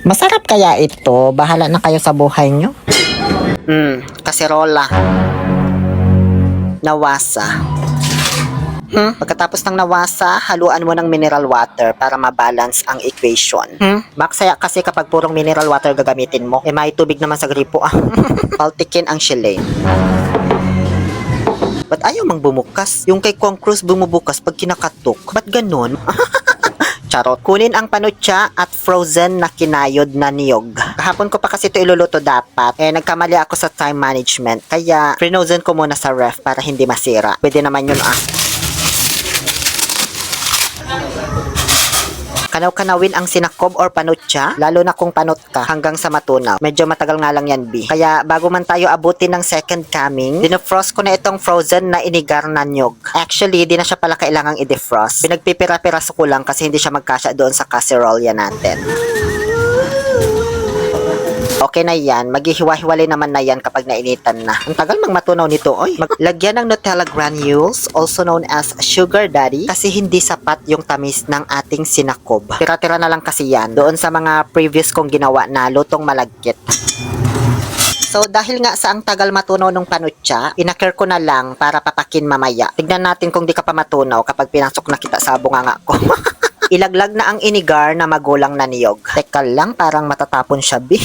Masarap kaya ito? Bahala na kayo sa buhay nyo. Kaserola. Nawasa. Pagkatapos ng nawasa, haluan mo ng mineral water para mabalance ang equation. Maksaya kasi kapag purong mineral water gagamitin mo, may tubig naman sa gripo. Paltikin ang shilane. Ba't ayaw mang bumukas? Yung kay Kong Cruz bumubukas pag kinakatok. Ba't ganun? Charot. Kunin ang panutya at frozen na kinayod na niyog. Kahapon ko pa kasi ito iluluto dapat. Nagkamali ako sa time management. Kaya, frozen ko muna sa ref para hindi masira. Pwede naman yun Kanaw-kanawin ang sinakob or panutya, lalo na kung panot ka hanggang sa matunaw. Medyo matagal nga lang yan, B. Kaya bago man tayo abutin ng second coming, dinofrost ko na itong frozen na inigar na nyog. Actually, di na siya pala kailangang i-defrost. Pinagpipira-piraso ko lang kasi hindi siya magkasya doon sa casserole yan natin. Okay na yan, maghihiwa-hiwalay naman na yan kapag nainitan na. Ang tagal mang matunaw nito, oy. Maglagyan ng Nutella granules, also known as sugar daddy, kasi hindi sapat yung tamis ng ating sinakob. Tira-tira na lang kasi yan, doon sa mga previous kong ginawa na lutong malagkit. So, dahil nga sa ang tagal matunaw ng panutya, pinakir ko na lang para papakin mamaya. Tignan natin kung di ka pa matunaw kapag pinasok na kita sa bunganga ko. Ilaglag na ang inigar na magulang na niyog. Teka lang, parang matatapon siya, B.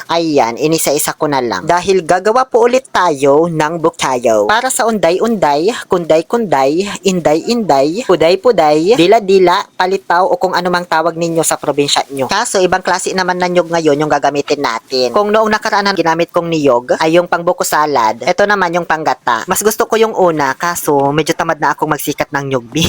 Ayan, inisa-isa ko na lang. Dahil gagawa po ulit tayo ng bukayo. Para sa unday-unday, kunday-kunday, inday-inday, puday-puday, dila-dila, palitaw o kung anumang tawag ninyo sa probinsya nyo. Kaso, ibang klase naman na nyog ngayon yung gagamitin natin. Kung noong nakaraan ginamit kong niyog ay yung pangbuko salad, ito naman yung panggata. Mas gusto ko yung una, kaso medyo tamad na akong magsikat ng nyogbi.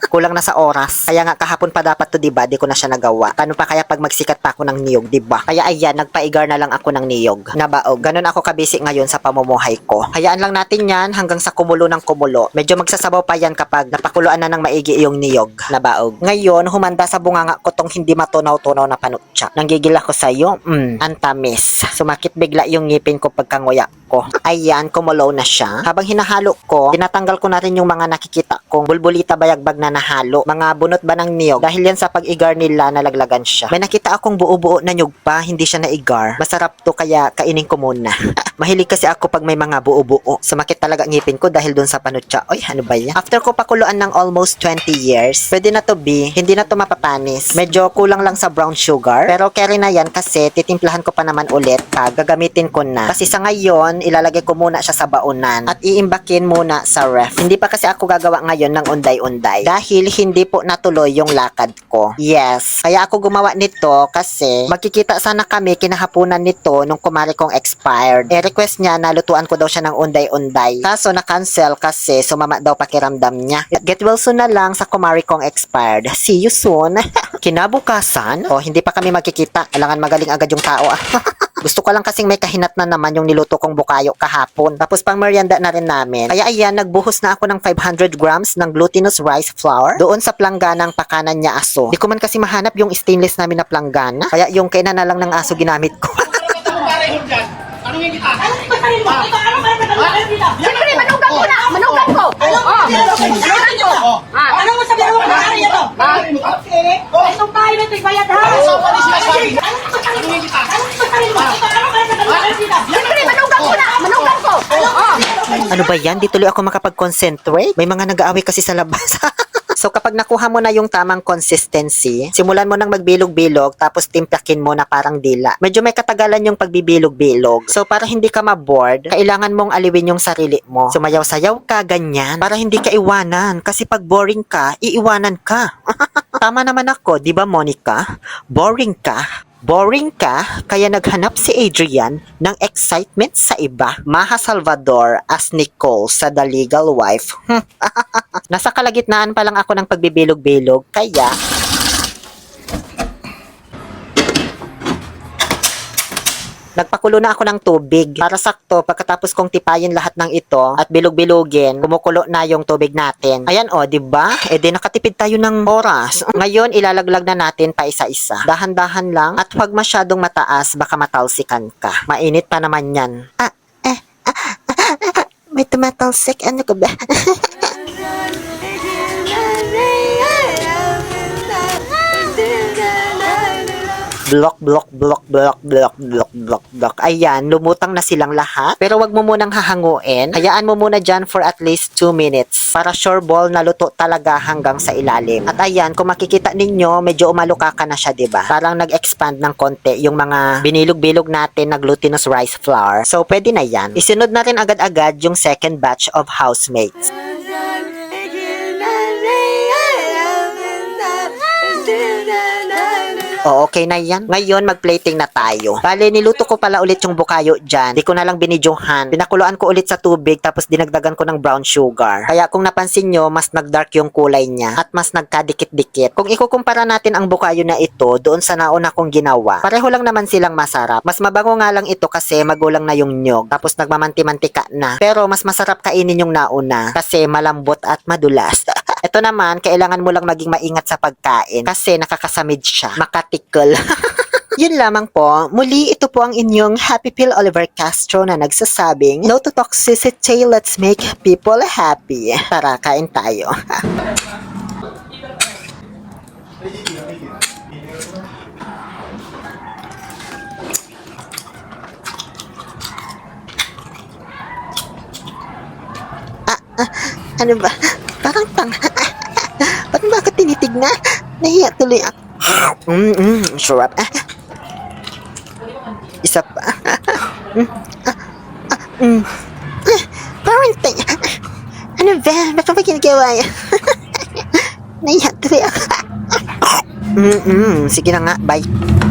Kulang na sa oras. Kaya nga kahapon pa dapat to, diba? Di ko na siya nagawa. Paano pa kaya pag magsikat pa ako ng niyog, diba? Kaya ayan, nagpaigar na lang ako ng niyog. Nabaog. Ganun ako kabisi ngayon sa pamumuhay ko. Hayaan lang natin yan hanggang sa kumulo ng kumulo. Medyo magsasabaw pa yan kapag napakuluan na ng maigi yung niyog. Nabaog. Ngayon, humanda sa bunganga ko tong hindi matunaw-tunaw na panutya. Nanggigil ako sa'yo. Antamis. Sumakit bigla yung ngipin ko pagkanguya ko. Ayan, kumulo na siya. Habang hinahalo ko, tinatanggal ko na rin yung mga nakikita kong bulbulita bayagbag na nahalo. Mga bunot ba ng niyog? Dahil yan sa pag-igar nila, nalaglagan siya. May nakita akong buo-buo na nyug pa, hindi siya na-igar. Masarap to kaya kainin ko muna. Mahilig kasi ako pag may mga buo-buo. Sumakit talaga ngipin ko dahil dun sa panutya. Oy, ano ba yan? After ko pakuluan ng almost 20 years, pwede na to, B. Hindi na to mapapanis. Medyo kulang lang sa brown sugar. Pero carry na yan kasi titimplahan ko pa naman ulit pag gagamitin ko na. Kasi sa ngayon, ilalagay ko muna siya sa baunan at iimbakin muna sa ref. Hindi pa kasi ako gagawa ngayon ng unday-unday dahil hindi po natuloy yung lakad ko. Yes, kaya ako gumawa nito kasi magkikita sana kami kinahapunan nito nung kumari kong expired. Request niya na lutuan ko daw siya ng unday-unday. Kaso na-cancel kasi sumama daw pakiramdam niya. Get well soon na lang sa kumari kong expired. See you soon. Kinabukasan, hindi pa kami magkikita. Kailangan magaling agad yung tao. Gusto ko lang kasing may kahinat na naman yung niluto kong bukayo kahapon. Tapos pang merienda na rin namin. Kaya ayan, nagbuhos na ako ng 500 grams ng glutinous rice flour doon sa plangganang pakanan niya aso. Di ko man kasi mahanap yung stainless namin na planggana. Kaya yung kainan na lang ng aso ginamit ko. Tanungin kita. Siyempre, manugang ko na. Manugang ko. Manugang ko. Ano mo sabihin mo na ito? Itong tayo na ito'y bayad ha. Tanungin kita. Siyempre, manugang ko na. Manugang ko. Ano ba yan? Di tuloy ako makapag-concentrate. May mga nag-aaway kasi sa labas. So kapag nakuha mo na yung tamang consistency, simulan mo nang magbilog-bilog tapos timplakin mo na parang dila. Medyo may katagalan yung pagbibilog-bilog. So para hindi ka ma-bored, kailangan mong aliwin yung sarili mo. Sumayaw-sayaw ka, ganyan, para hindi ka iwanan. Kasi pag boring ka, iiwanan ka. Tama naman ako, di ba Monica? Boring ka. Boring ka, kaya naghanap si Adrian ng excitement sa iba. Maha Salvador as Nicole sa The Legal Wife. Nasa kalagitnaan pa lang ako ng pagbibilog-bilog, kaya nagpakulo na ako ng tubig para sakto pagkatapos kong tipayin lahat ng ito at bilog-bilogin, kumukulo na yung tubig natin. Ayan di ba? Di nakatipid tayo ng oras. Ngayon, ilalaglag na natin pa isa-isa. Dahan-dahan lang at huwag masyadong mataas, baka matalsikan ka. Mainit pa naman yan. May tumatalsik. Ano ka ba? Block, block, block, block, block, block, block, block. Ayan, lumutang na silang lahat. Pero wag mo munang hahanguin. Hayaan mo muna dyan for at least 2 minutes. Para sure ball na luto talaga hanggang sa ilalim. At ayan, kung makikita ninyo, medyo umalukaka na siya, diba? Parang nag-expand ng konti yung mga binilog-bilog natin na glutinous rice flour. So, pwede na yan. Isunod na rin agad-agad yung second batch of housemates. O, okay na yan. Ngayon, mag-plating na tayo. Bale, niluto ko pala ulit yung bukayo dyan. Di ko na lang binidyohan. Pinakuluan ko ulit sa tubig, tapos dinagdagan ko ng brown sugar. Kaya kung napansin nyo, mas nag-dark yung kulay niya at mas nagkadikit-dikit. Kung ikukumpara natin ang bukayo na ito doon sa nauna kong ginawa, pareho lang naman silang masarap. Mas mabango nga lang ito kasi magulang na yung nyog, tapos nagmamanti-mantika na. Pero mas masarap kainin yung nauna kasi malambot at madulas. Ito naman, kailangan mo lang maging maingat sa pagkain kasi nakakasamid siya. Makatikol. Yun lamang po. Muli, ito po ang inyong Happy Pill Oliver Castro na nagsasabing, no to toxicity, let's make people happy. Tara, kain tayo. Ano ba? Parang ba't ba ako tinitignan? Nahiya tuloy ako. Sarap. Isa pa. Parang ano ba? Ba't pa ginagawa yan? Nahiya tuloy ako. Sige na nga, bye.